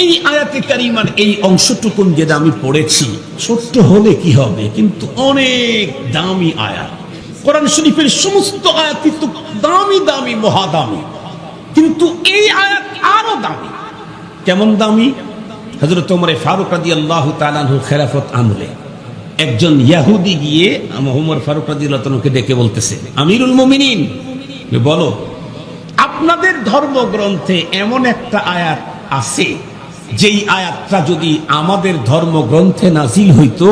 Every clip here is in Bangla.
এই আয়াতে কারিমার এই অংশটুকুন যেটা আমি পড়েছি, ছোট্ট হলে কি হবে, কিন্তু অনেক দামি আয়াত। কোরআন শরীফের সমস্ত আয়াতই তো দামি দামি, মহাদামি, কিন্তু এই আয়াত আরো দামি। কেমন দামি? হযরত ওমর ফারুক রাদিয়াল্লাহু তাআলা আনহু খেলাফত আমলে একজন ইহুদি গিয়ে ওমর ফারুক রাদিয়াল্লাহু তাআলাকে ডেকে বলতেছে, আমিরুল মুমিনিন, বলো আপনাদের ধর্মগ্রন্থে এমন একটা আয়াত আছে, যেই আয়াতটা যদি আমাদের ধর্মগ্রন্থে নাজিল হইতো,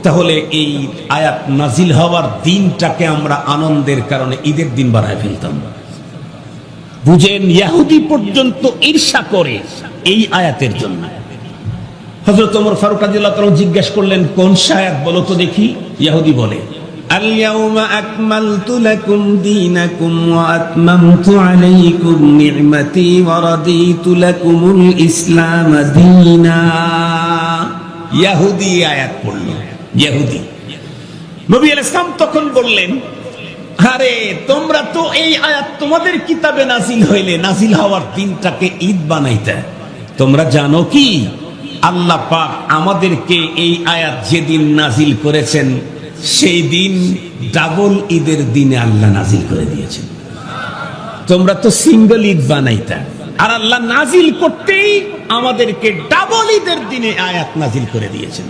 তাহলে এই আয়াত নাজিল হওয়ার দিনটাকে আমরা আনন্দের কারণে ঈদের দিন বানায় ফেলতাম। বুঝেন, ইহুদি পর্যন্ত ঈর্ষা করে এই আয়াতের জন্য। হযরত ওমর ফারুক রাদিয়াল্লাহু তাআলা জিজ্ঞেস করলেন, কোন আয়াত বলো তো দেখি। ইহুদি বলে, আল-ইয়াওমা আকমালতু লাকুম দীনাকুম ওয়া আতমামতু আলাইকুম নি'মাতি ওয়া রাদিতু লাকুমুল ইসলাম দীনা। ইহুদি আয়াত পড়ল। ইহুদি নবী আলাইহিস সালাম তখন বললেন, আরে তোমরা তো এই আয়াত তোমাদের কিতাবে নাজিল হইলে নাজিল হওয়ার দিনটাকে ঈদ বানাইতে। তোমরা জানো কি আল্লাহ পাক আমাদেরকে এই আয়াত যেদিন নাজিল করেছেন, সেই দিন ডাবল ঈদের দিনে আল্লাহ নাজিল করে দিয়েছেন। তোমরা তো সিঙ্গল ঈদ বানাইতা, আর আল্লাহ নাজিল করতেই আমাদেরকে ডাবল ঈদের দিনে আয়াত নাজিল করে দিয়েছেন।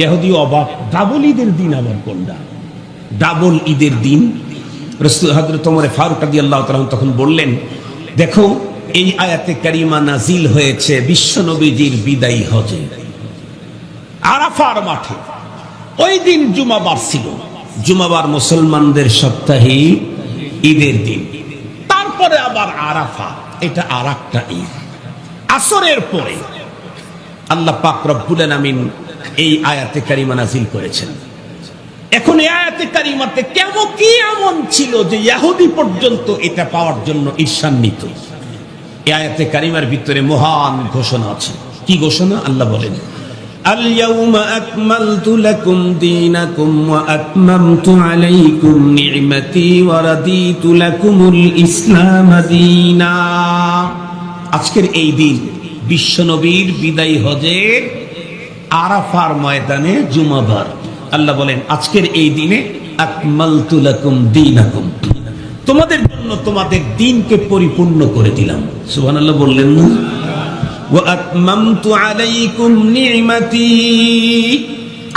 ইহুদি অবাক, ডাবল ঈদের দিন আবার কোনটা? ডাবল ঈদের দিন। রাসূল হযরত ওমর ফারুক রাদিয়াল্লাহু তাআলা তখন বললেন, দেখো এই আয়াতে কারিমা নাজিল হয়েছে বিশ্ব নবীজির বিদায়ী হজে, আরাফার মাঠে। ওই দিন জুমাবার ছিল। জুমাবার মুসলমানদের সাপ্তাহিক ঈদের দিন। তারপরে আবার আরাফা, এটা আরেকটা ঈদ। আসরের পরে আল্লাহ পাক রব্বুল আলামিন এই আয়াতে কারিমা নাজিল করেছেন। এখন এই আয়াতে কারিমাতে কেমন কি এমন ছিল যে ইহুদি পর্যন্ত এটা পাওয়ার জন্য ঈর্ষান্বিত। এই আয়াতে কারিমার ভিতরে মহান ঘোষণা আছে। কি ঘোষণা? আল্লাহ বলেন, আল-ইয়াওমা আকমালতু লাকুম দীনাকুম ওয়া আতমামতু আলাইকুম নি'মাতি ওয়া রাদিতু লাকুমুল ইসলাম দীনা। আজকের এই দিন বিশ্বনবীর বিদায়ী হজের আরাফার ময়দানে জুমাবার। আল্লাহ বলেন, আজকের এই দিনে আকমালতু লাকুম দীনাকুম, তোমাদের জন্য তোমাদের দ্বীনকে পরিপূর্ণ করে দিলাম। সুবহানাল্লাহ বললেন না? ওয়া আতমামতু আলাইকুম নি'মাতি,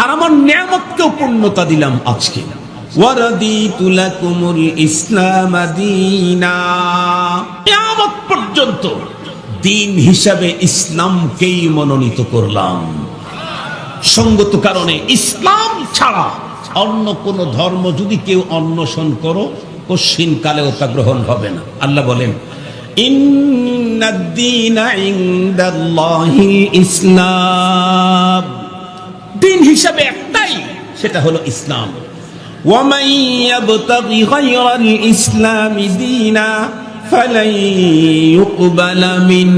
আর আমার নিয়ামতকেও পূর্ণতা দিলাম আজকে। ওয়া রাদিতু লাকুমুল ইসলাম দীনা, কিয়ামত পর্যন্ত দ্বীন হিসাবে ইসলামকেই মনোনীত করলাম। সঙ্গত কারণে ইসলাম ছাড়া অন্য কোন ধর্ম যদি কেউ অন্বেষণ করো, কশিন কালেও তা গ্রহণ হবে না। আল্লাহ বলেন, ইন্নাদ-দীনা ইনদাল্লাহিল ইসলাম, দ্বীন হিসাবে একটাই, সেটা হলো ইসলাম। ওয়া মান ইয়াবতাগি গায়রাল ইসলামি দীনা ফালান ইউকবালা মিন,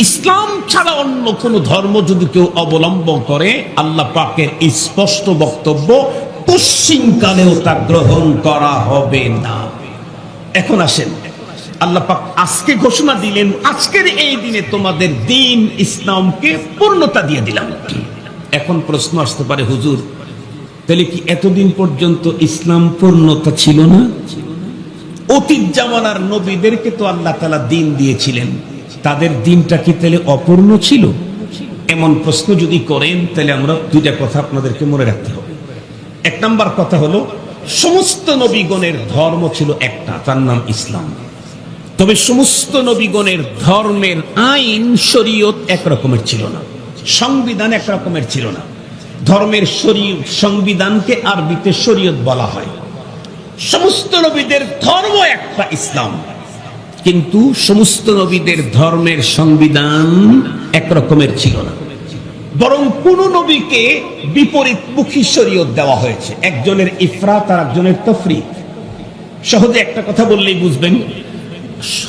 ইসলাম ছাড়া অন্য কোন ধর্ম যদি কেউ অবলম্বন করে, আল্লাহ পাকের স্পষ্ট বক্তব্য, পশ্চিমকালেও তা গ্রহণ করা হবে না। এখন আসেন, আল্লাহ পাক আজকে ঘোষণা দিলেন, আজকের এই দিনে তোমাদের দ্বীন ইসলামকে পূর্ণতা দিয়ে দিলাম। এখন প্রশ্ন আসতে পারে, হুজুর তাহলে কি এতদিন পর্যন্ত ইসলাম পূর্ণতা ছিল না? অতীত জামানার নবীদেরকে তো আল্লাহ তাআলা দ্বীন দিয়েছিলেন, তাদের দ্বীনটা কি তাহলে অপূর্ণ ছিল? এমন প্রশ্ন যদি করেন, তাহলে আমরা দুইটা কথা আপনাদেরকে মনে রাখতে হবে। এক নাম্বার কথা হলো, সমস্ত নবীগণের ধর্ম ছিল একটা, তার নাম ইসলাম। তবে সমস্ত নবীগণের ধর্মের আইন শরীয়ত এক রকমের ছিল না, সংবিধান এক রকমের ছিল না। ধর্মের শরীয়ত, সংবিধানকে আরবিতে শরীয়ত বলা হয়। সমস্ত নবীদের ধর্ম একটা, ইসলাম, কিন্তু সমস্ত নবীদের ধর্মের সংবিধান এক রকমের ছিল না। বরং কোন নবীকে বিপরীতমুখী শরীয়ত দেওয়া হয়েছে, একজনের ইফরাত আর একজনের তাফরিত। সহজে একটা কথা বললেই বুঝবেন,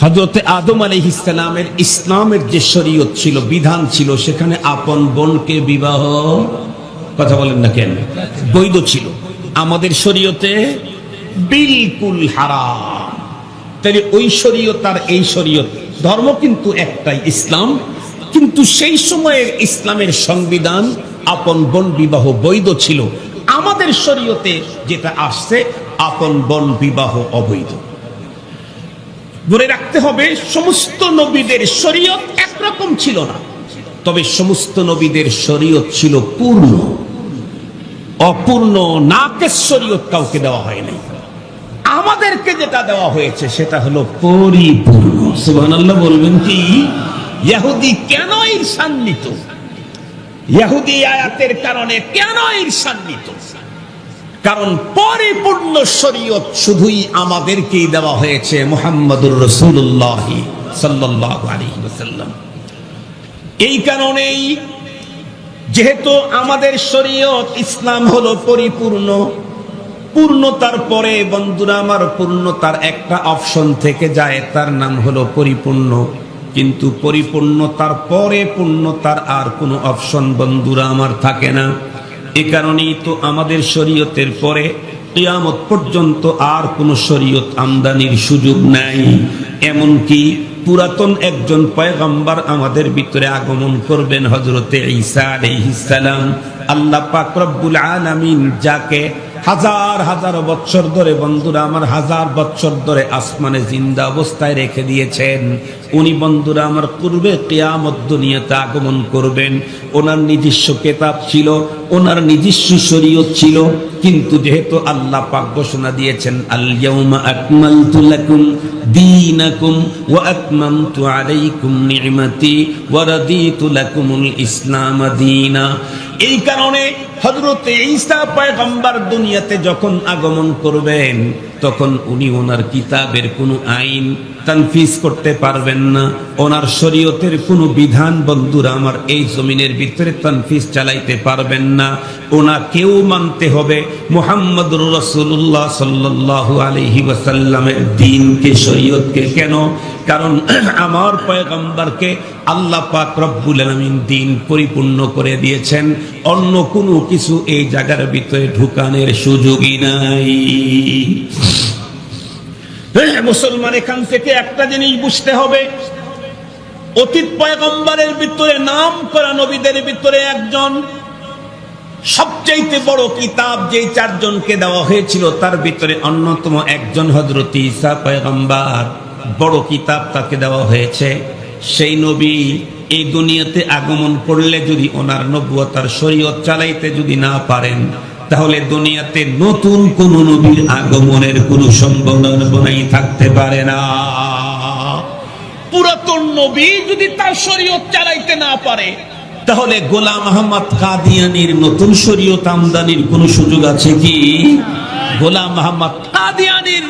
হযরত আদম আলাইহিস সালামের ইসলামের যে শরীয়ত ছিল, বিধান ছিল, সেখানে আপন বোনকে বিবাহ, কথা বলেন না কেন, বৈধ ছিল। আমাদের শরীয়তে বিলকুল হারাম। তাহলে ওই শরীয়ত আর এই শরীয়ত, ধর্ম কিন্তু একটাই ইসলাম, কিন্তু সেই সময়ের ইসলামের সংবিধান আপন বোন বিবাহ বৈধ ছিল। আমাদের শরীয়তে যেটা আসছে, আপন বোন বিবাহ অবৈধ। ধরে রাখতে হবে, সমস্ত নবীদের শরীয়ত একরকম ছিল না, তবে সমস্ত নবীদের শরীয়ত ছিল পূর্ণ। অপূর্ণ নাকেস শরীয়ত কাউকে দেওয়া হয়নি। আমাদেরকে যেটা দেওয়া হয়েছে সেটা হলো পরিপূর্ণ। সুবহানাল্লাহ বলবেন কি? ইহুদি কেন ঈর্ষান্বিত? ইহুদি আয়াতের কারণে কেন ঈর্ষান্বিত? কারণ পরিপূর্ণ শরীয়ত শুধুই আমাদেরকেই দেওয়া হয়েছে, মুহাম্মদুর রাসূলুল্লাহ সাল্লাল্লাহু আলাইহি ওয়াসাল্লাম। এই কারণেই যেহেতু আমাদের শরীয়ত ইসলাম হলো পরিপূর্ণ, পূর্ণতার পরে বন্ধুরা আমার পূর্ণতার একটা অপশন থেকে যায়, তার নাম হলো পরিপূর্ণ। কিন্তু পরিপূর্ণতার পরে পূর্ণতার আর কোনো অপশন বন্ধুরা আমার থাকে না। এ কারণেই তো আমাদের শরীয়তের পরে কিয়ামত পর্যন্ত আর কোনো শরীয়ত আমদানির সুযোগ নাই। এমনকি পুরাতন একজন পয়গম্বর আমাদের ভিতরে আগমন করবেন, হযরতে ঈসা আলাইহিস সালাম। আল্লাহ পাক রব্বুল আলামিন যাকে হাজার হাজার বছর ধরে বন্ধুরা আমার হাজার বছর ধরে আসমানে জিন্দা অবস্থায় রেখে দিয়েছেন, উনি বন্ধুরা আমার পূর্বে কিয়ামত দুনিয়াতে আগমন করবেন। ওনার নিজস্ব কিতাব ছিল, ওনার নিজস্ব শরীয়ত ছিল, কিন্তু যেহেতু আল্লাহ পাক ঘোষণা দিয়েছেন আল ইয়াউমা আকমালতু লাকুম দীনাকুম ওয়া আতমামতু আলাইকুম নি'মাতি ওয়া রাদিতু লাকুমুল ইসলাম দীনা, এই কারণে হযরতে ঈসা পয়গম্বর দুনিয়াতে যখন আগমন করবেন তখন উনি ওনার কিতাবের কোনো আইন তানফিজ করতে পারবেন না। ওনার শরীয়তের কোনো বিধান বন্ধুরা আমার এই জমিনের ভিতরে তানফিজ চালাইতে পারবেন না। ওনাকেও মানতে হবে মুহাম্মদুর রাসূলুল্লাহ সাল্লাল্লাহু আলাইহি ওয়াসাল্লামের দ্বীনকে, শরীয়তকে। কেন? কারণ আমার পয়গম্বরকে আল্লাহ পাক রব্বুল আলামিন দ্বীন পরিপূর্ণ করে দিয়েছেন। অন্য কোনো কিছু এই জায়গার ভিতরে ঢুকানোর সুযোগই নাই। মুসলমান এখান থেকে একটা জিনিস বুঝতে হবে, অতীত পয়গম্বরের ভিতরে নাম করা নবীদের ভিতরে একজন, সবচেয়ে বড় কিতাব যে চারজনকে দেওয়া হয়েছিল তার ভিতরে অন্যতম একজন হযরত ঈসা পয়গম্বর। বড় কিতাব তাকে দেওয়া হয়েছে। সেই নবী এই দুনিয়াতে আগমন করলে যদি ওনার নবুয়ত আর শরীয়ত চালাইতে যদি না পারেন, তাহলে দুনিয়াতে নতুন কোন নবীর আগমনের কোন সম্ভাবনাই থাকতে পারে না। পুরাতন নবী যদি তার শরীয়ত চালাইতে না পারে, তাহলে গোলাম আহমদ কাদিয়ানীর নতুন শরীয়ত আমদানির কোন সুযোগ আছে কি? গোলাম আহমদ কাদিয়ানীর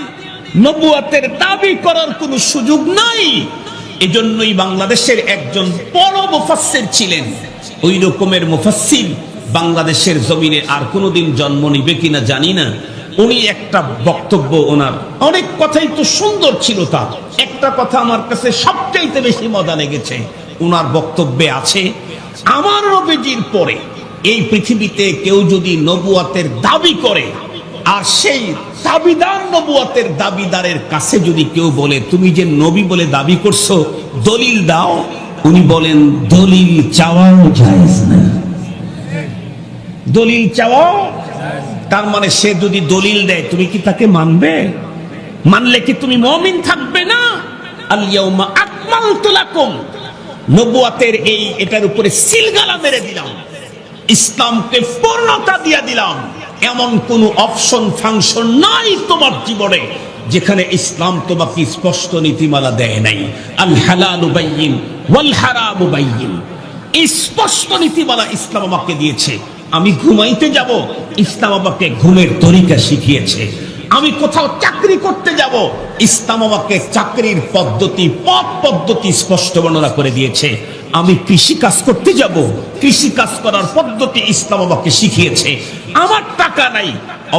নবুয়তের দাবি করার কোন সুযোগ নাই। এজন্যই বাংলাদেশের একজন বড় মুফাসসির ছিলেন, ওই রকমের মুফাসসির বাংলাদেশের জমিনে আর কোনোদিন জন্ম নিবে কিনা জানি না। উনি একটা বক্তব্য, ওনার অনেক কথাই তো সুন্দর ছিল, তার একটা কথা আমার কাছে সবচাইতে বেশি মজা লেগেছে। ওনার বক্তব্যে আছে, আমার নবীজির পরে এই পৃথিবীতে কেউ যদি নবুয়তের দাবি করে, আর সেই দাবিদার নবুয়তের দাবিদারের কাছে যদি কেউ বলে তুমি যে নবী বলে দাবি করছো দলিল দাও, উনি বলেন দলিল চাওয়াও জায়েজ না। দলিল চাওয়াও, তার মানে সে যদি দলিল দেয় তুমি কি তাকে মানবে? মানলে কি তুমি মুমিন থাকবে না? আল ইয়াউমা আকমালতু লাকুম, নবুয়তের এই এটার উপরে সিলগালা মেরে দিলাম, ইসলামকে পূর্ণতা দিয়ে দিলাম। এমন কোন অপশন ফাংশন নাই তোমার জীবনে যেখানে ইসলাম তোমাকে স্পষ্ট নীতিমালা দেয় নাই। আল হালালু বাইয়িন ওয়াল হারামু বাইয়িন, স্পষ্ট নীতিমালা ইসলাম আমাকে দিয়েছে। আমি ঘুমাইতে যাব, ইসলাম আমাকে ঘুমের তরিকা শিখিয়েছে। আমি কোথাও চাকরি করতে যাব, ইসলাম আমাকে চাকরির পদ্ধতি পথ পদ্ধতি স্পষ্ট বর্ণনা করে দিয়েছে। আমি কৃষি কাজ করতে যাব, কৃষি কাজ করার পদ্ধতি ইসলাম আমাকে শিখিয়েছে। আমার টাকা নাই,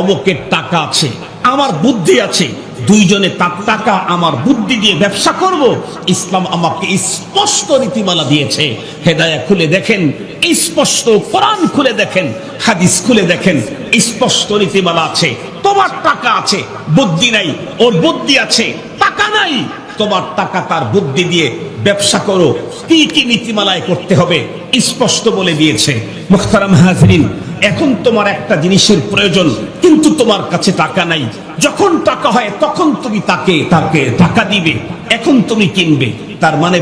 অমুকের টাকা আছে, আমার বুদ্ধি আছে, দুইজনে তার টাকা আমার বুদ্ধি দিয়ে ব্যবসা করব, ইসলাম আমাকে স্পষ্ট নীতিমালা দিয়েছে। হেদায়া খুলে দেখেন, স্পষ্ট কোরআন খুলে দেখেন, হাদিস খুলে দেখেন, স্পষ্ট নীতিমালা আছে। তোমার টাকা আছে, বুদ্ধি নাই, ওর বুদ্ধি আছে, টাকা নাই, তোমার টাকা তার বুদ্ধি দিয়ে ব্যবসা করো, কি কি নীতিমালায় করতে হবে স্পষ্ট বলে দিয়েছে। মুহতারাম হাজরিন, এখন তোমার একটা জিনিসের প্রয়োজন, কিন্তু তোমার কাছে টাকা নাই। যখন টাকা হয় তখন তুমি তাকে টাকা দিবে, এখন তুমি কিনবে। তার মানে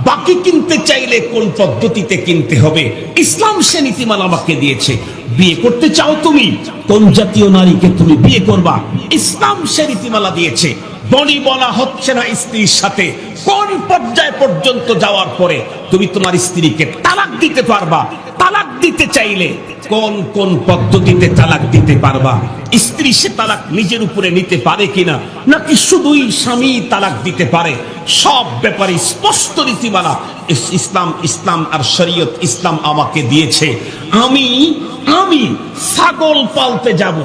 বাকি কিনতে চাইলে কোন পদ্ধতিতে কিনতে হবে ইসলাম সে নীতিমালা আমাকে দিয়েছে। বিয়ে করতে চাও তুমি, কোন জাতীয় নারীকে তুমি বিয়ে করবা ইসলাম সে নীতিমালা দিয়েছে। বনি বলা হচ্ছে না স্ত্রীর সাথে, কোন পর্যায় পর্যন্ত যাওয়ার পরে তুমি তোমার স্ত্রীকে তালাক দিতে পারবা। তালাক দিতে চাইলে কোন কোন পদ্ধতিতে তালাক দিতে পারবা। স্ত্রী সে তালাক নিজের উপরে নিতে পারে কিনা, নাকি শুধুই স্বামী তালাক দিতে পারে, সব ব্যাপারে স্পষ্ট নীতিমালা ইসলাম আর শরীয়ত ইসলাম আমাকে দিয়েছে। আমি ছাগল পালতে যাব,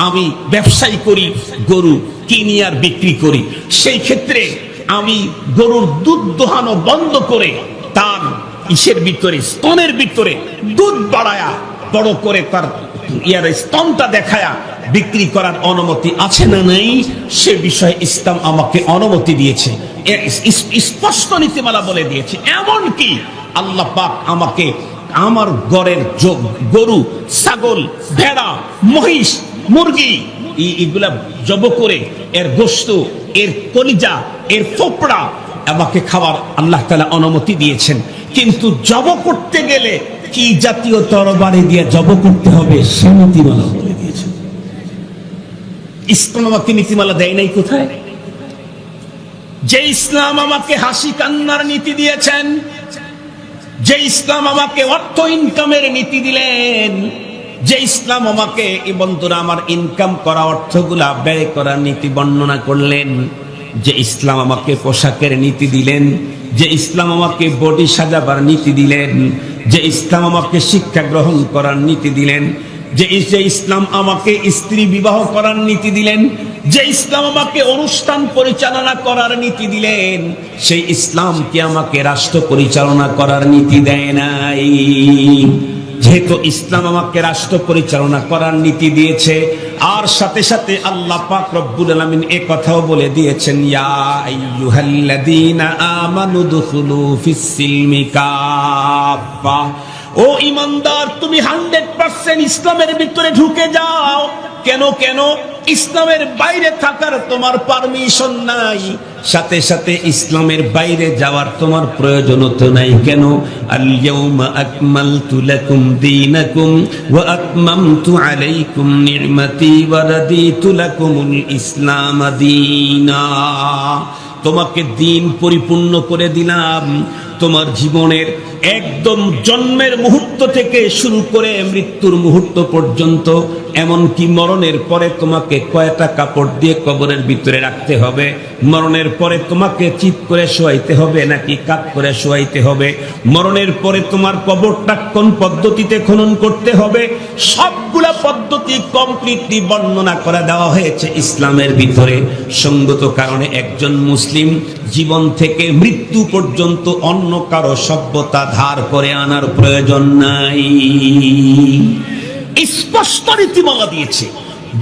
আমি ব্যবসায়ী করি, গরু কিনি আর বিক্রি করি, সেই ক্ষেত্রে আমি গরুর দুধ দোহানো বন্ধ করে তার স্তনের ভিতরে দুধ বাড়ায়া বড় করে তার স্তনটা দেখায়া বিক্রি করার অনুমতি আছে না নাই, সে বিষয়ে ইসলাম আমাকে অনুমতি দিয়েছে, স্পষ্ট নীতিমালা বলে দিয়েছে। এমনকি আল্লাহ পাক আমাকে আমার ঘরের গরু, ছাগল, ভেড়া, মহিষ, মুরগি এগুলা জব করে এর গোশত, এর কলিজা, এর ফোপড়া আমাকে খাবার আল্লাহ তাআলা অনুমতি দিয়েছেন। কিন্তু জব করতে গেলে কি জাতীয় তরবারি দিয়ে জব করতে হবে সে নীতিমালা বলে দিয়েছেন। ইসলাম আমাকে নীতিমালা দেয় নাই কোথায়? যে ইসলাম আমাকে হাসি কান্নার নীতি দিয়েছেন, যে ইসলাম আমাকে অর্থ ইনকামের নীতি দিলেন, যে ইসলাম আমাকে বন্ধুরা আমার ইনকাম করা অর্থগুলা ব্যয় করার নীতি বর্ণনা করলেন, যে ইসলাম আমাকে পোশাকের নীতি দিলেন, যে ইসলাম আমাকে বডি সাজাবার নীতি দিলেন, যে ইসলাম আমাকে শিক্ষা গ্রহণ করার নীতি দিলেন, যে ইসলাম আমাকে স্ত্রী বিবাহ করার নীতি দিলেন, যে ইসলাম আমাকে অনুষ্ঠান পরিচালনা করার নীতি দিলেন, সেই ইসলাম কি আমাকে রাষ্ট্র পরিচালনা করার নীতি দেয় নাই? যেহেতু ইসলাম আমাকে রাষ্ট্র পরিচালনা করার নীতি দিয়েছে, আর সাথে সাথে আল্লাহ পাক রব্বুল আলামিন এই কথাও বলে দিয়েছেন, ইয়া আইয়ুহাল্লাযীনা আমানু দুখুলু ফিস সিলমি কাফা, ও ঈমানদার তুমি 100% ইসলামের ভিতরে ঢুকে যাও। কেন ইসলামের বাইরে থাকার তোমার পারমিশন নাই, সাথে সাথে ইসলামের বাইরে যাওয়ার তোমার প্রয়োজন তো নাই। কেন? আল ইয়াউমা আকমালতু লাকুম দীনাকুম ওয়া আতমামতু আলাইকুম নি'মাতি ওয়া রাদিতু লাকুমুল ইসলাম দীনা। তোমাকে দিন পরিপূর্ণ করে দিলাম। তোমার জীবনের একদম জন্মের মুহূর্ত থেকে শুরু করে মৃত্যুর মুহূর্ত পর্যন্ত, এমনকি মরণের পরে তোমাকে কয়টা কাপড় দিয়ে কবরের ভিতরে রাখতে হবে, মরণের পরে তোমাকে চিৎ করে শোয়াইতে হবে নাকি কাত করে শোয়াইতে হবে, মরণের পরে তোমার কবরটা কোন পদ্ধতিতে খনন করতে হবে, সবগুলা পদ্ধতি কমপ্লিটলি বর্ণনা করে দেওয়া হয়েছে ইসলামের ভিতরে। সঙ্গত কারণে একজন মুসলিম জীবন থেকে মৃত্যু পর্যন্ত অন্য কারো সভ্যতা ধার করে আনার প্রয়োজন নাই। স্পষ্ট রীতিমালা দিয়েছে।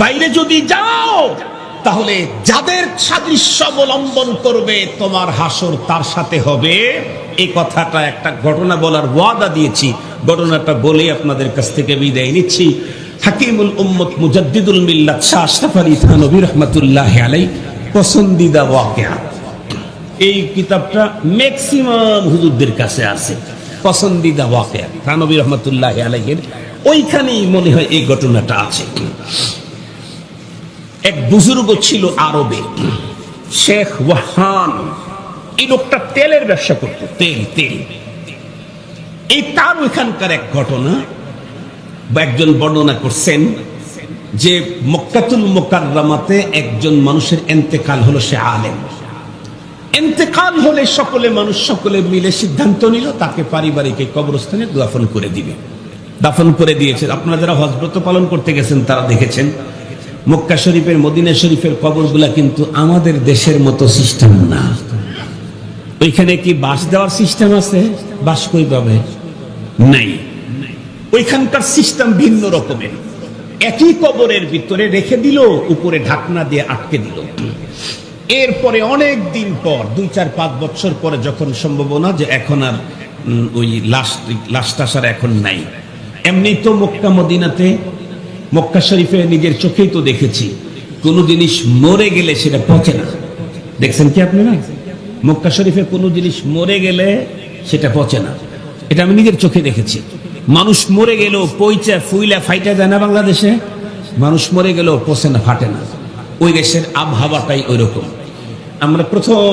বাইরে যদি যাও তাহলে যাদের সাদৃশ্য অবলম্বন করবে তোমার হাসর তার সাথে হবে। এই কথাটা একটা ঘটনা বলার ওয়াদা দিয়েছি, ঘটনাটা বলে আপনাদের কাছ থেকে বিদায় নিচ্ছি। হাকিমুল উম্মত মুজাদ্দিদুল মিল্লাত শাহ আশরাফ আলী থানভী রাহমাতুল্লাহি আলাইহি পছন্দিদা ওয়াকিয়া, এই কিতাবটা ম্যাক্সিমাম হুজুরদের কাছে আছে। পছন্দিদা ওয়াকিয়া থানভী রাহমাতুল্লাহি আলাইহির ওইখানেই মনে হয় এই ঘটনাটা আছে। এক বুজুর্গ ছিল আরবে, শেখ ওয়াহান। এই লোকটা তেলের ব্যবসা করত, তেল। এই তার ওইখানকার এক ঘটনা একজন বর্ণনা করছেন যে মক্কাতুল মুকাররমাতে একজন মানুষের ইন্তেকাল হলো, সে আলেম। ইন্তেকাল হলে সকলে মিলে সিদ্ধান্ত নিল তাকে পারিবারিক কবরস্থানে দাফন করে দিবে। দাফন করে দিয়েছে। আপনারা যারা হজব্রত পালন করতে গেছেন তারা দেখেছেন মক্কা শরীফের, মদিনা শরীফের কবরগুলা কিন্তু আমাদের দেশের মতো সিস্টেম না। ওইখানে কি বাঁশ দেওয়ার সিস্টেম আছে? বাঁশ কই পাবে? নাই। ওইখানকার সিস্টেম ভিন্ন রকমের। একই কবরের ভিতরে রেখে দিল, উপরে ঢাকনা দিয়ে আটকে দিল। এরপরে অনেক দিন পর 2-4-5 বছর পরে যখন সম্ভাবনা যে এখন আর ওই লাশটা আসার এখন নাই, এমনি তো মক্কা মদিনাতে মক্কা শরীফে নিজের চোখেই তো দেখেছি কোন জিনিস মরে গেলে সেটা পচে না। দেখছেন কি আপনারা? মক্কা শরীফে কোন জিনিস মরে গেলে সেটা পচে না, এটা আমি নিজের চোখে দেখেছি। মানুষ মরে গেলেও পইচা ফুইলা ফাইটা যায় না বাংলাদেশে, মানুষ মরে গেলেও পচে না, ফাটে না। ওই দেশের আবহাওয়াটাই ওই রকম। আমরা প্রথম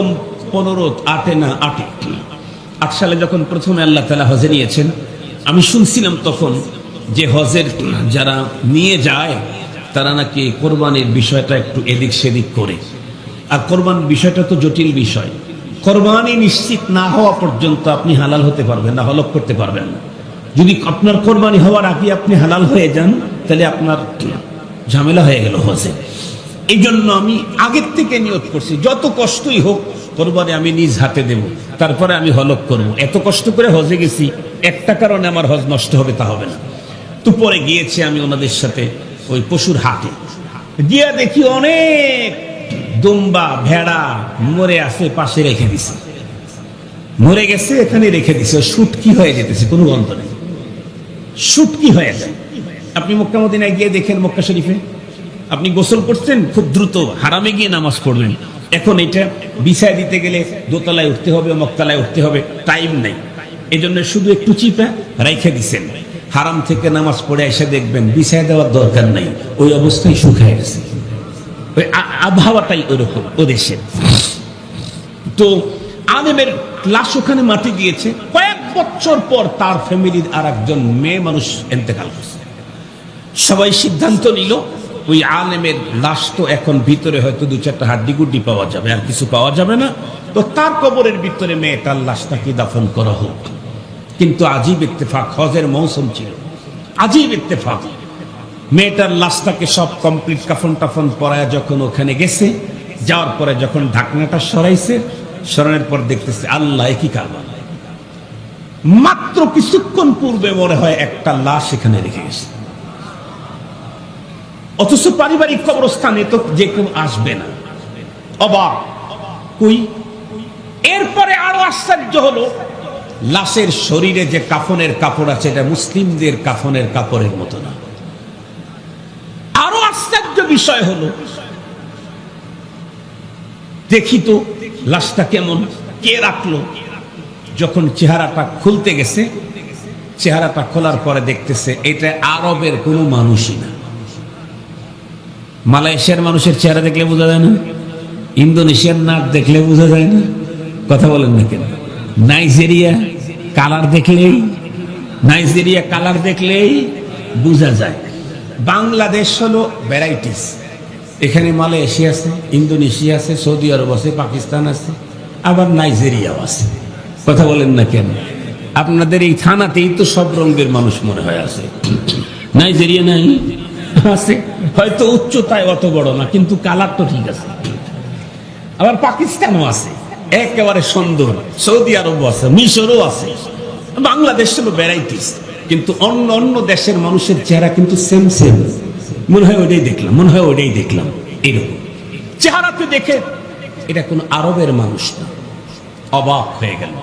8 সালে যখন প্রথমে আল্লাহ তাআলা হজে নিয়েছেন, আমি শুনছিলাম তখন যে হজের যারা নিয়ে যায় তারা নাকি কোরবানির বিষয়টা একটু এদিক সেদিক করে। আর কোরবানির বিষয়টা তো জটিল বিষয়। কোরবানি নিশ্চিত না হওয়া পর্যন্ত আপনি হালাল হতে পারবেন না, হলফ করতে পারবেন না। যদি আপনার কোরবানি হওয়ার আগে আপনি হালাল হয়ে যান তাহলে আপনার ঝামেলা হয়ে গেল হজে। এই জন্য আমি আগের থেকে নিয়ত করছি যত কষ্টই হোক কোরবানি আমি নিজ হাতে দেব, তারপরে আমি হলফ করব। এত কষ্ট করে হজে গেছি, একটা কারণে আমার হজ নষ্ট হবে তা হবে না। তো পরে গিয়েছি আমি ওনাদের সাথে ওই পশুর হাটে, গিয়া দেখি অনেক দুম্বা ভেড়া মরে আছে, পাশে রেখে দিছে, মরে গেছে এখানে রেখে দিছে, শুটকি হয়ে যেতেছে, কোনো গন্ধ নেই, শুটকি হয়ে যায়। আপনি মক্কা মদিনায় গিয়ে দেখেন, মক্কা শরীফে আপনি গোসল করছেন, খুব দ্রুত হারামে গিয়ে নামাজ পড়বেন। এখন এটা বিছায় দিতে গেলে দোতলায় উঠতে হবে, মক্তলায় উঠতে হবে, টাইম নেই। এই জন্য শুধু একটু চিপা রাইখে দিচ্ছেন। হারাম থেকে নামাজ পড়ে এসে দেখবেন বিছায় দেওয়ার দরকার নাই, ওই অবস্থায় শুকায় গেছে। ওই আবহাওয়াটাই ওরকম ওদেশের। তো আলেমের লাশ ওখানে মাটি দিয়েছে, কয়েক বছর পর তার ফ্যামিলির আর একজন মেয়ে মানুষ ইন্তেকাল করছে। সবাই সিদ্ধান্ত নিল ওই আলেমের লাশ তো এখন ভিতরে হয়তো 2-4টা হাড্ডি গুড্ডি পাওয়া যাবে, আর কিছু পাওয়া যাবে না, তো তার কবরের ভিতরে মেয়েটার লাশটাকে দাফন করা হোক। কিন্তু আজীব ইত্তেফাক, হজের মৌসুম ছিল, আজীব ইত্তেফাক, মেয়েটার লাশটাকে সব কমপ্লিট কাফন টাফন পরায় যখন ওখানে গেছে, যাওয়ার পরে যখন ঢাকনাটা সরাইছে, সরানোর পর দেখতেছে আল্লাহ কি কারবার, মাত্র কিছুক্ষণ পূর্বে মনে হয় একটা লাশ এখানে রেখে গেছে। অথচ পারিবারিক কবরস্থানে তো যে কেউ আসবে না, অবাক কই। এরপরে আরো আশ্চর্য হলো, লাশের শরীরে যে কাফনের কাপড় আছে এটা মুসলিমদের কাফনের কাপড়ের মতো না। আরো আশ্চর্য বিষয় হলো, দেখি তো লাশটা কেমন, কে রাখলো। যখন চেহারাটা খুলতে গেছে, চেহারাটা খোলার পরে দেখতেছে এটা আরবের কোনো মানুষই না। মালয়েশিয়ার মানুষের চেহারা দেখলে বোঝা যায় না, ইন্দোনেশিয়ার নাক দেখলে বোঝা যায় না, কথা বলেন না কেন? নাইজেরিয়া কালার দেখলেই বোঝা যায়। বাংলাদেশ হলো ভ্যারাইটিস, এখানে মালয়েশিয়া আছে, ইন্দোনেশিয়া আছে, সৌদি আরব আছে, পাকিস্তান আছে, আবার নাইজেরিয়াও আছে, কথা বলেন না কেন? আপনাদের এই থানাতেই তো সব রঙের মানুষ মনে হয় আছে। নাইজেরিয়া নাই আছে, হয়তো উচ্চতায় অত বড় না, কিন্তু কালার তো ঠিক আছে। আবার পাকিস্তানও আছে, একেবারে সুন্দর, সৌদি আরবও আছে, মিশরও আছে। বাংলাদেশ হলো ভ্যারাইটিস, কিন্তু অন্য অন্য দেশের মানুষের চেহারা কিন্তু সেম সেম, মনে হয় ওটাই দেখলাম, এরকম চেহারাতে দেখে এটা কোন আরবের মানুষ না। অবাক হয়ে গেল,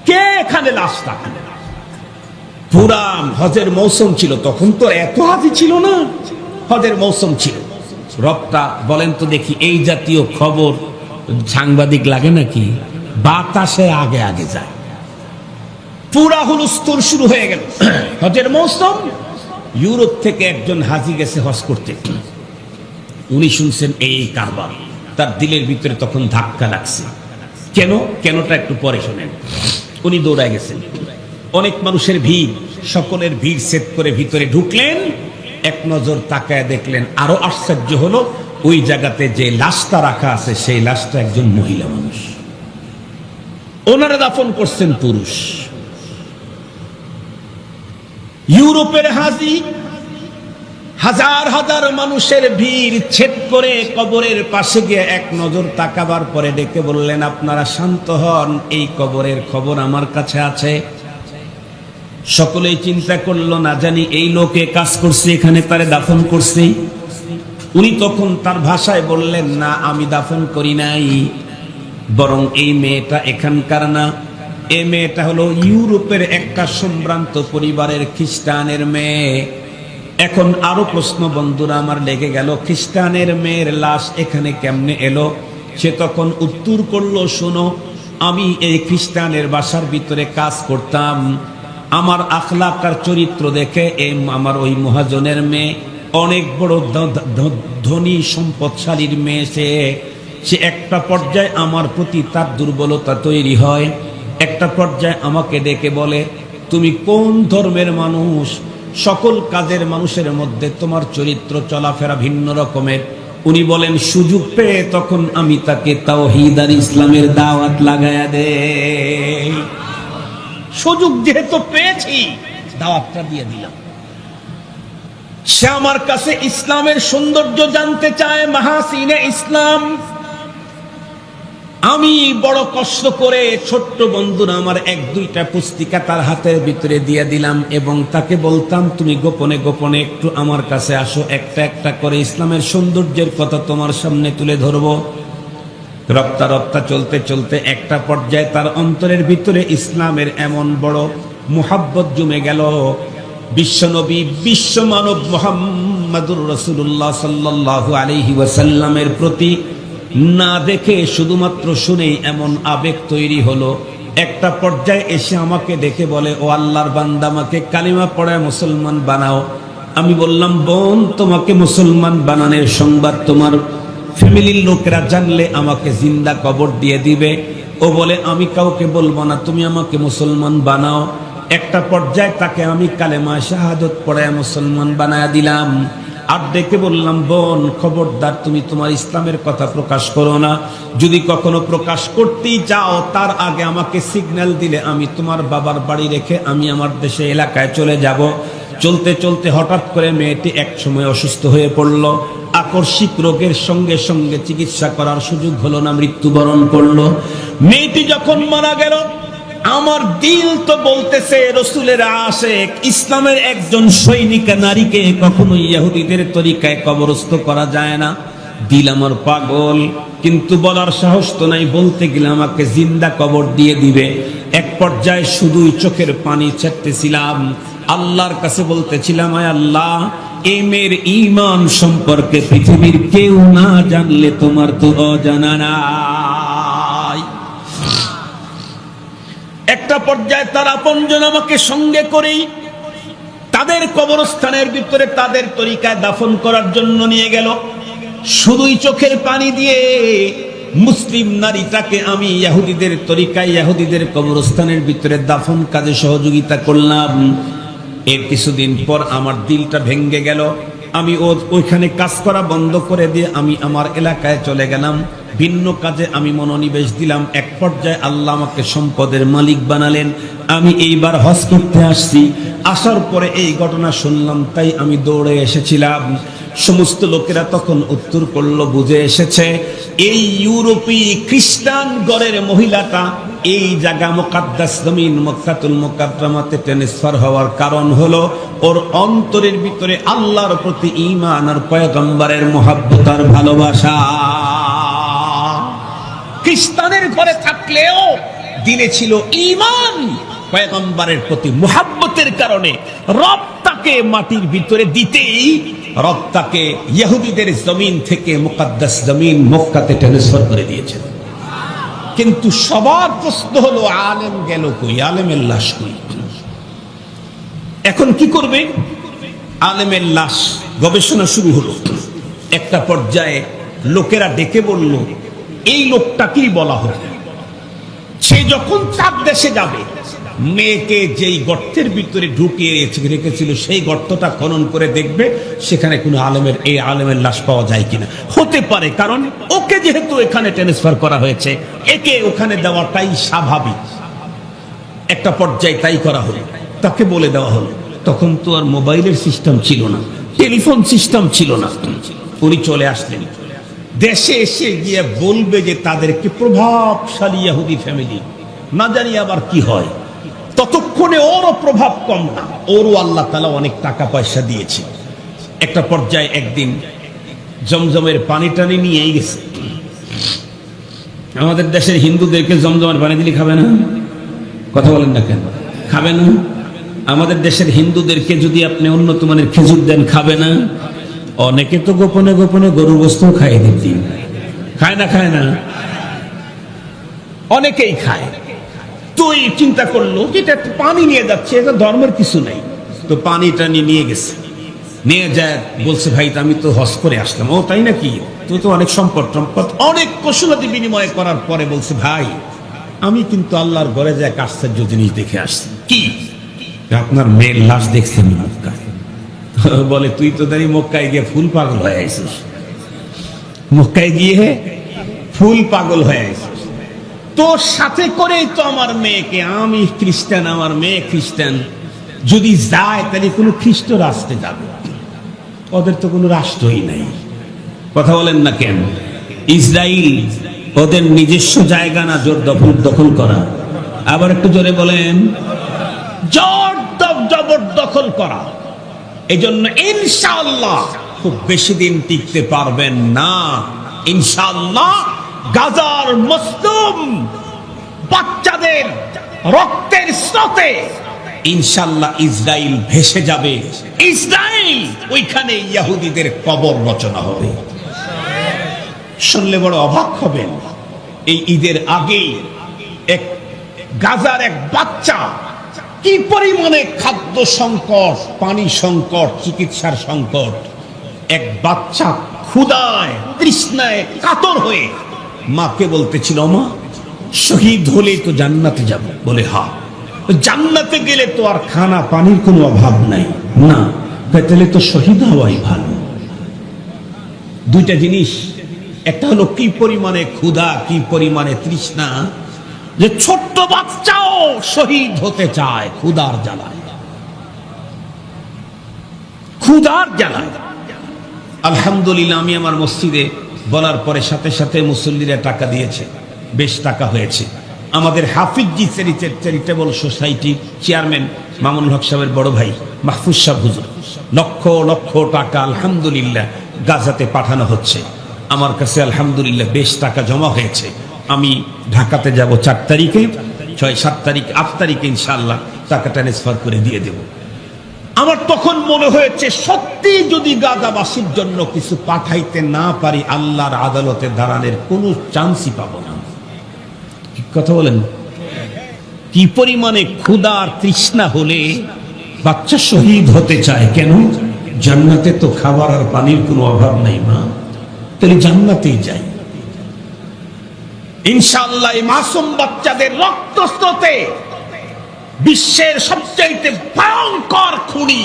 কে এখানে লাশ রাখলো? পুরা হজের মৌসুম ছিল, তখন তো এত হাজি ছিল না, হজের মৌসুম ছিল। রবটা বলেন তো দেখি, এই জাতীয় খবর সাংবাদিক লাগে নাকি? বাতাসে আগে আগে যায়, পুরা হুলস্থুল শুরু হয়ে গেল। হজের মৌসুম, ইউরোপ থেকে একজন হাজি গেছে হজ করতে, উনি শুনছেন এই কারবার, তার দিলের ভিতরে তখন ধাক্কা লাগছে। কেনটা একটু পরে শোনেন। উনি দৌড়ায় গেছেন, অনেক মানুষের ভিড়, সকলের ভিড় সেট করে ভিতরে ঢুকলেন, এক নজর তাকায় দেখলেন, আরো আশ্চর্য হলো, ওই জায়গাতে যে লাশটা রাখা আছে সেই লাশটা একজন মহিলা মানুষ, ওনারা দাফন করছেন পুরুষ। ইউরোপের হাজি, হাজার হাজার মানুষের ভিড় ছেদ করে কবরের পাশে গিয়ে এক নজর তাকাবার পরে ডেকে বললেন, আপনারা শান্ত হন, এই কবরের খবর আমার কাছে আছে। সকলেই চিন্তা করলো, না জানি এই লোকে কাজ করছে, এখানে তারে দাফন করছে। উনি তখন তার ভাষায় বললেন, না আমি দাফন করি নাই, বরং এই মেয়েটা এখানকার না, এই মেয়েটা হলো ইউরোপের একটা সম্ভ্রান্ত পরিবারের খ্রিস্টানের মেয়ে। এখন আরো প্রশ্ন বন্ধুরা আমার লেগে গেল, খ্রিস্টানের মেয়ের লাশ এখানে কেমনে এলো? সে তখন উত্তর করলো, শোনো, আমি এই খ্রিস্টানের বাসার ভিতরে কাজ করতাম, আমার আখলাক আর চরিত্র দেখে আমার ওই মহাজনের মেয়ে, অনেক বড় ধনী সম্পদশালীর মেয়ে, সে একটা পর্যায়ে আমার প্রতি তার দুর্বলতা তৈরি হয়। একটা পর্যায়ে আমাকে ডেকে বলে, তুমি কোন ধর্মের মানুষ? সকল কাজের মানুষের মধ্যে তোমার চরিত্র চলাফেরা ভিন্ন রকমের। উনি বলেন, সুযোগ পেয়ে তখন আমি তাকে তাওহীদ আর ইসলামের দাওয়াত লাগায়া দেই। সুযোগ যেহেতু পেয়েছি, দাওয়াতটা দিয়ে দিলাম। সে আমার কাছে ইসলামের সৌন্দর্য জানতে চায়, মাহাসিনে ইসলাম। আমি বড় কষ্ট করে ছোট্ট বন্ধুরা আমার 1-2টা পুস্তিকা তার হাতের ভিতরে দিয়ে দিলাম এবং তাকে বলতাম, তুমি গোপনে গোপনে একটু আমার কাছে আসো, একটা একটা করে ইসলামের সৌন্দর্যের কথা তোমার সামনে তুলে ধরবো। রপ্তা রপ্তা চলতে চলতে একটা পর্যায়ে তার অন্তরের ভিতরে ইসলামের এমন বড় মুহাব্বত জমে গেল, বিশ্বনবী বিশ্বমানব মুহাম্মাদুর রাসূলুল্লাহ সাল্লাল্লাহু আলাইহি ওয়াসাল্লামের প্রতি না দেখে শুধুমাত্র শুনেই এমন আবেগ তৈরি হলো। একটা পর্যায়ে এসে আমাকে দেখে বলে, ও আল্লাহর বান্দা, আমাকে কালিমা পড়ায় মুসলমান বানাও। আমি বললাম, বোন, তোমাকে মুসলমান বানানোর সংবাদ তোমার ফ্যামিলির লোকেরা জানলে আমাকে জিন্দা কবর দিয়ে দিবে। ও বলে, আমি কাউকে বলবো না, তুমি আমাকে মুসলমান বানাও। একটা পর্যায়ে তাকে আমি কালেমা শাহাদত পড়ায় মুসলমান বানায়া দিলাম। আর ডেকে বললাম, বোন, খবরদার তুমি তোমার ইসলামের কথা প্রকাশ করো না। যদি কখনো প্রকাশ করতেই যাও, তার আগে আমাকে সিগন্যাল দিলে আমি তোমার বাবার বাড়ি রেখে আমি আমার দেশে এলাকায় চলে যাব। চলতে চলতে হঠাৎ করে মেয়েটি এক সময় অসুস্থ হয়ে পড়ল। আকস্মিক রোগের সঙ্গে সঙ্গে চিকিৎসা করার সুযোগ হলো না, মৃত্যুবরণ করলো। মেয়েটি যখন মারা গেল, আমার দিল তো বলতেছে, রসুলের আশেক ইসলামের একজন সৈনিক নারীকে কখনো ইহুদিদের তরিকায় কবরস্থ করা যায় না। দিল আমার পাগল, কিন্তু বলার সাহস তো নাই। বলতে গেলে আমাকে জিন্দা কবর দিয়ে দিবে। এক পর্যায়ে শুধুই চোখের পানি ছাড়তেছিলাম, আল্লাহর কাছে বলতেছিলাম, আয় আল্লাহ, এই মেয়ের ঈমান সম্পর্কে পৃথিবীর কেউ না জানলে তোমার তো অজানা নাই। একটা পর্যায়ে তার আপনজন আমাকে সঙ্গে করেই তাদের কবরস্থানের ভিতরে তাদের তরিকায় দাফন করার জন্য নিয়ে গেল। শুধুই চোখের পানি দিয়ে মুসলিম নারীটাকে আমি ইহুদিদের তরিকায় ইহুদিদের কবরস্থানের ভিতরে দাফন কাজে সহযোগিতা করলাম। এর কিছুদিন পর আমার দিলটা ভেঙে গেল। আমি ওইখানে কাজ করা বন্ধ করে দিয়ে আমি আমার এলাকায় চলে গেলাম, ভিন্ন কাজে আমি মনোনিবেশ দিলাম। এক পর্যায়ে আল্লাহ আমাকে সম্পদের মালিক বানালেন। আমি এইবার হজ করতে আসছি। আসার পরে এই ঘটনা শুনলাম, তাই আমি দৌড়ে এসেছিলাম। সমস্ত লোকেরা তখন উত্তর করলো, বুঝে এসেছে এই ইউরোপী খ্রিস্টান ঘরের মহিলাটা এই জায়গা মুকাদ্দাস জমিন মক্কাতুল মুকাররমাতে ট্রান্সফার হওয়ার কারণ হলো ওর অন্তরের ভিতরে আল্লাহর প্রতি ঈমান আর পয়গম্বরের মহব্বত আর ভালোবাসা। খ্রিস্টানের ঘরে থাকলেও দিলে ছিল ঈমান, পয়গম্বরের প্রতি মুহাব্বতের কারণে রব তাকে মাটির ভিতরে দিতেই রব তাকে ইহুদিদের জমিন থেকে মুকাদ্দাস জমিন মক্কাতে ট্রান্সফার করে দিয়েছেন। কিন্তু সবার প্রশ্ন হলো, আলেম গেল কই? আলেমের লাশ কই? এখন কি করবে? আলেমের লাশ গবেষণা শুরু হলো। একটা পর্যায়ে লোকেরা ডেকে বলল, এই লোকটাকেই বলা হবে। সে যখন তার দেশে যাবে, মেয়েকে যেই গর্তের ভিতরে ঢুকিয়ে রেখেছিল সেই গর্তটা খনন করে দেখবে সেখানে কোনো আলেমের এই আলেমের লাশ পাওয়া যায় কিনা। হতে পারে, কারণ ওকে যেহেতু এখানে ট্রান্সফার করা হয়েছে, একে ওখানে দেওয়াটাই স্বাভাবিক। একটা পর্যায়ে তাই করা হলো, তাকে বলে দেওয়া হলো। তখন তো আর মোবাইলের সিস্টেম ছিল না, টেলিফোন সিস্টেম ছিল না। উনি চলে আসলেন। দেশে এসে গিয়ে বলবে যে তাদেরকে প্রভাবশালী ইহুদি ফ্যামিলি, না জানি আবার কি হয়। ততক্ষণে ওরও প্রভাব কম না, ওরও আল্লাহ তাআলা অনেক টাকা পয়সা দিয়েছে। একটা পর্যায়ে একদিন জমজমের পানি টানি নিয়েই গেছে। আমাদের দেশের হিন্দুদেরকে জমজমের পানি দিলে খাবে না? কথা বলেন না কেন? খাবে না? আমাদের দেশের হিন্দুদেরকে যদি আপনি উন্নত মানের খেজুর দেন, খাবে না? অনেকে তো গোপনে গোপনে গরুর গোশত খাইয়ে দিতেন। খায় না? খায় না? অনেকেই খায়। তুই চিন্তা করলো যে এটা পানি নিয়ে যাচ্ছে, এটা ধর্মের কিছু নেই, তো পানি টানি নিয়ে গেছে। নিয়ে যায় বলছে, ভাই আমি তো হজ করে আসলাম। ও তাই নাকি? তুই তো অনেক সম্পদ অনেক কৌশলতি বিনিময় করার পরে বলছে, ভাই আমি কিন্তু আল্লাহর ঘরে যায় এক আশ্চর্য জিনিস দেখে আসছি। কি? আপনার মেয়ের লাশ দেখছেন মক্কায়। বলে, তুই তো দাঁড়িয়ে মক্কায় গিয়ে ফুল পাগল হয়ে আইছিস। মক্কায় গিয়ে ফুল পাগল হয়ে আইছিস। তোর সাথে করেই তো আমার মেয়েকে, আমি খ্রিস্টান, আমার মেয়ে খ্রিস্টান, যদি যায় তাহলে কোনো খ্রিস্ট রাষ্ট্রে যাবে। ওদের তো কোনো রাষ্ট্রই নাই। কথা বলেন না কেন? ইসরায়েল ওদের নিজস্ব জায়গা না জোর দখল করা? আবার একটু জোরে বলেন, জোর জবরদখল করা। এই জন্য ইনশাআল্লাহ খুব বেশি দিন টিকতে পারবেন না। ইনশাআল্লাহ গাজার মজলুম বাচ্চাদের রক্তের স্রোতে ইনশাআল্লাহ ইসরায়েল ভেসে যাবে। ইসরায়েল ওইখানে ইহুদিদের কবর রচনা হবে। শুনলে বড় অবাক হবেন। এই ঈদের আগে এক গাজার এক বাচ্চা, কি পরিমাণে খাদ্য সংকট, পানি সংকট, চিকিৎসার সংকট, এক বাচ্চা ক্ষুধায় তৃষ্ণায় কাতর হয়ে মাকে বলতেছিল, মা শহীদ হলে তো জান্নাতে যাব। বলে, হ্যাঁ জান্নাতে গেলে তো আর খানা পানির কোনো অভাব নাই। না, তাহলে তো শহীদ হওয়াই ভালো। দুইটা জিনিস, একটা হলো কি পরিমাণে ক্ষুধা, কি পরিমাণে তৃষ্ণা, যে ছোট্ট বাচ্চাও শহীদ হতে চায় ক্ষুধার জ্বালায়, ক্ষুধার জ্বালায়। আলহামদুলিল্লাহ, আমি আমার মসজিদে বলার পরে সাথে সাথে মুসল্লিরা টাকা দিয়েছে, বেশ টাকা হয়েছে। আমাদের হাফিজি চ্যারিটেবল সোসাইটির চেয়ারম্যান মামুনুল হক সাহেবের বড় ভাই মাহফুজ সাহেব হুজুর লক্ষ লক্ষ টাকা আলহামদুলিল্লাহ গাজাতে পাঠানো হচ্ছে। আমার কাছে আলহামদুলিল্লাহ বেশ টাকা জমা হয়েছে। আমি ঢাকাতে যাব 4 তারিখে, 6, 7 তারিখ, 8 তারিখে ইনশাআল্লাহ টাকা ট্রান্সফার করে দিয়ে দেব। আমার তখন মনে হয়েছে, সত্যি যদি গাজাবাসীর জন্য কিছু পাঠাইতে না পারি, আল্লাহর আদালতে দাঁড়ানোর কোনো চান্সই পাবো না। কথা বলেন, কি পরিমাণে ক্ষুধা আর তৃষ্ণা হলে বাচ্চা শহীদ হতে চায়। কেন? জান্নাতে তো খাবার আর পানির কোনো অভাব নাই মা, তাহলে জান্নাতেই যাই। ইনশাআল্লাহ এই মাসুম বাচ্চাদের রক্তস্রোতে বিশ্বের সবচাইতে ভয়ঙ্কর খুনি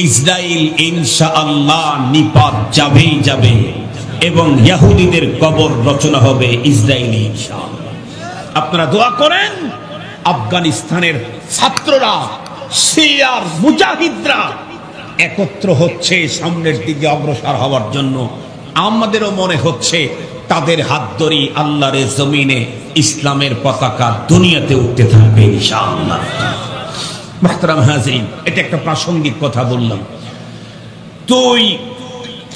ইসরায়েল ইনশাআল্লাহ নিপাত যাবেই যাবে, এবং ইহুদিদের কবর রচনা হবে ইসরায়েলি ইনশাআল্লাহ। আপনারা দোয়া করেন, আফগানিস্তানের ছাত্ররা, সিরিয়ার মুজাহিদরা একত্র হচ্ছে সামনের দিকে অগ্রসর হওয়ার জন্য। আমাদেরও মনে হচ্ছে তাদের হাত ধরে আল্লাহর জমিনে ইসলামের পতাকা দুনিয়াতে উঠতে থাকবে ইনশাআল্লাহ। মুহতারাম হাজিরিন, এটা একটা প্রাসঙ্গিক কথা বললাম।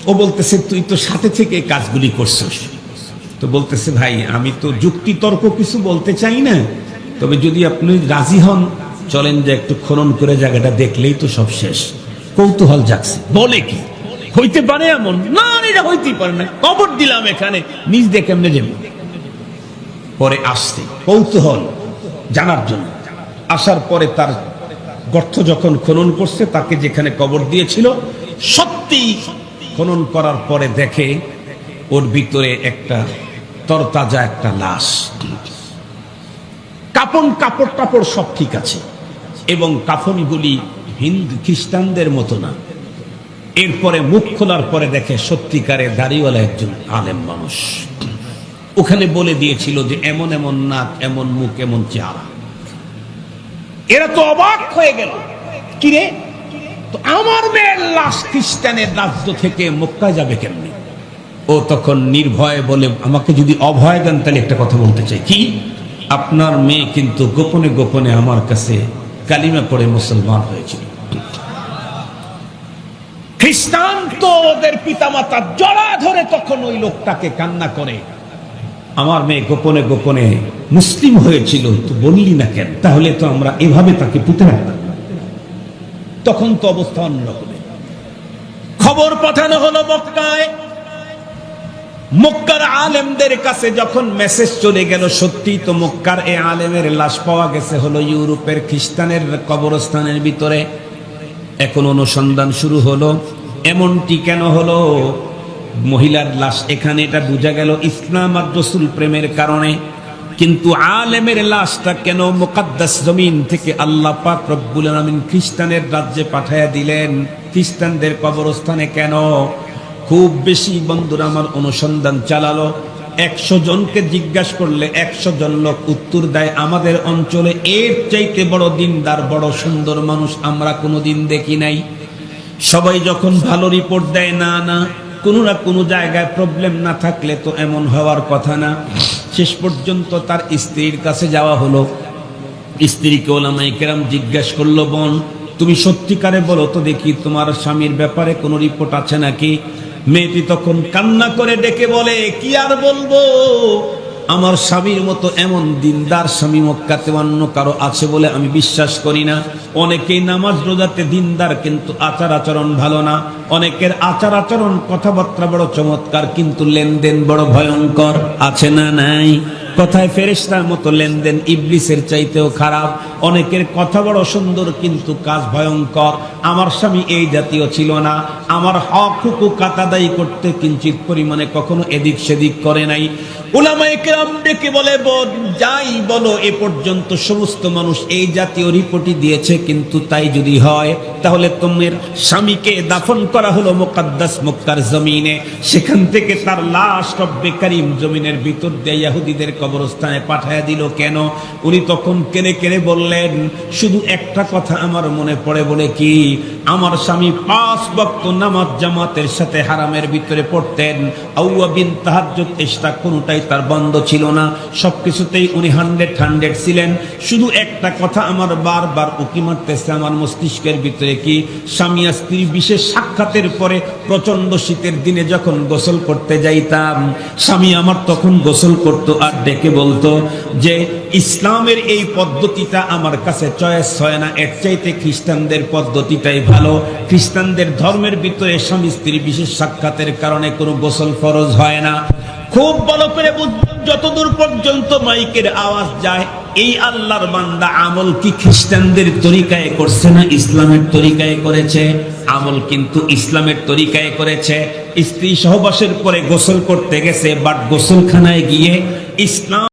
ও বলতেছে, তুই তো সাথে থেকে কাজগুলি করছিস। তো বলতেছে, ভাই আমি তো যুক্তি তর্ক কিছু বলতে চাই না, তবে যদি আপনি রাজি হন চলেন যে একটু খনন করে জায়গাটা দেখলেই তো সব শেষ। কৌতূহল জাগছে। বলে, কি হইতে পারে এমন? না, এটা হইতেই পারে না, কবর দিলাম এখানে, নিজ দিয়ে কেমনে যাব? পরে আসছে কৌতূহল জানার জন্য। আসার পরে তার গর্ত যখন খনন করছে, তাকে যেখানে কবর দিয়েছিল, সত্যি খনন করার পরে দেখে ওর ভিতরে একটা তরতাজা একটা লাশ। কাপড় সব ঠিক আছে, এবং কাফনগুলি হিন্দু খ্রিস্টানদের মতো না। এরপরে মুখ খোলার পরে দেখে সত্যিকারে দাড়িওয়ালা একজন আলেম মানুষ। ওখানে বলে দিয়েছিল যে এমন এমন নাক, এমন মুখ, এমন চেহারা। এরা তো অবাক হয়ে গেল, কিরে তো আমার মেয়ের লাশ খ্রিস্টানের রাজ্য থেকে মক্কায় যাবে কেমনি? ও তখন নির্ভয়ে বলে, আমাকে যদি অভয় দেন তাহলে একটা কথা বলতে চাই। কি? আপনার মেয়ে কিন্তু গোপনে গোপনে আমার কাছে কালিমা পড়ে মুসলমান হয়েছিল। খ্রিস্টান তো ওদের পিতামাতা জড়া ধরে তখন ওই লোকটাকে কান্না করে, আমার মেয়ে গোপনে গোপনে মুসলিম হয়েছিল, তো বললি না কেন? তাহলে তো আমরা এভাবে তাকে পুঁতে রাখতাম। তখন তো অবস্থা অন্যরকম। খবর পাঠানো হলো মক্কায়। মক্কার আলেমদের কাছে যখন মেসেজ চলে গেল, সত্যি তো মক্কার এই আলেমের লাশ পাওয়া গেছে হলো ইউরোপের খ্রিস্টানের কবরস্থানের ভিতরে। এখন অনুসন্ধান শুরু হলো। এমনটি কেন হলো? মহিলার লাশ এখানে, এটা বোঝা গেল ইসলাম আর রাসূল প্রেমের কারণে। কিন্তু আলেমের লাশটা কেন মুকদ্দাস জমিন থেকে আল্লাহ পাক রব্বুল আলামিন খ্রিস্টানের রাজ্যে পাঠায়া দিলেন? খ্রিস্টানদের কবরস্থানে কেন? খুব বেশি বন্ধুরা আমার অনুসন্ধান চালালো। 100 জনকে জিজ্ঞাসা করলে 100 জন লোক উত্তর দেয়, আমাদের অঞ্চলে এর চাইতে বড় দিনদার, বড় সুন্দর মানুষ আমরা কোনোদিন দেখি নাই। সবাই যখন ভালো রিপোর্ট দেয়, না না, কোনো না কোনো জায়গায় প্রবলেম না থাকলে তো এমন হওয়ার কথা না। শেষ পর্যন্ত তার স্ত্রীর কাছে যাওয়া হলো। স্ত্রীকে ওলামায়ে কেরাম জিজ্ঞাসা করলো, বোন তুমি সত্যিকারে বলো তো দেখি, তোমার স্বামীর ব্যাপারে কোনো রিপোর্ট আছে নাকি? মেয়েটি তখন কান্না করে ডেকে বলে, কি আর বলবো, আমার স্বামীর মতো এমন দিনদার স্বামী মক্কাতে অন্য কারো আছে বলে আমি বিশ্বাস করি না। অনেকেই নামাজ রোজাতে দিনদার, কিন্তু আচার আচরণ ভালো না। অনেকের আচার আচরণ কথাবার্তা বড় চমৎকার, কিন্তু লেনদেন বড় ভয়ঙ্কর। আছে না নাই? কথায় ফেরেশতার মতো লেনদেন, ইবলিসের চাইতেও খারাপ। অনেকের কথা বড় সুন্দর, কিন্তু কাজ ভয়ঙ্কর। আমার স্বামী এই জাতীয় ছিল না। আমার হক হুকুক আদায় করতে কিঞ্চিত পরিমাণে কখনো এদিক সেদিক করে নাই। উলামায়ে কেরাম ডেকে বলে, যাই বলো, এ পর্যন্ত সমস্ত মানুষ এই জাতীয় রিপোর্টই দিয়েছে, কিন্তু তাই যদি হয় তাহলে তোমার স্বামীকে দাফন করা হলো মুকদ্দাস মক্কার জমিনে, সেখান থেকে তার লাশ রব্বে কারীম জমিনের ভিতর দিয়ে ইহুদিদের কবরস্থানে পাঠায়া দিল কেন? উনি তখন কেড়ে কেড়ে বললেন, শুধু একটা কথা আমার মনে পড়ে। বলে কি? আমার স্বামী 5 ওয়াক্ত নামাজ জামাতের সাথে হারামের ভিতরে পড়তেন। আওয়াবিন তাহাজ্জুদ ইশরা কোনটাই তার বন্ধ ছিল না, সবকিছুতেই উনি 100 ছিলেন। শুধু একটা কথা আমার বারবার উকি মারতেছে আমার মস্তিষ্কের ভিতরে, কি? স্বামী স্ত্রী বিশেষ সাক্ষাতের পরে প্রচন্ড শীতের দিনে যখন গোসল করতে যাইতাম, স্বামী আমার তখন গোসল করত আর ডেকে বলতো যে ইসলামের এই পদ্ধতিটা আমার কাছে চয়েস হয় না, এর চাইতে খ্রিস্টানদের পদ্ধতিটাই ভালো। খ্রিস্টানদের ধর্মের ভিতরে স্বামী স্ত্রী বিশেষ সাক্ষাতের কারণে কোনো গোসল ফরজ হয় না। খুব ভালো করে বুঝবেন, যতদূর পর্যন্ত মাইকের আওয়াজ যায়, এই আল্লাহর বান্দা আমল কি খ্রিস্টানদের তরিকায় করছে না ইসলামের তরিকায় করেছে? আমল কিন্তু ইসলামের তরিকায় করেছে। স্ত্রী সহবাসের পরে গোসল করতে গেছে, বাট গোসলখানায় গিয়ে ইসলাম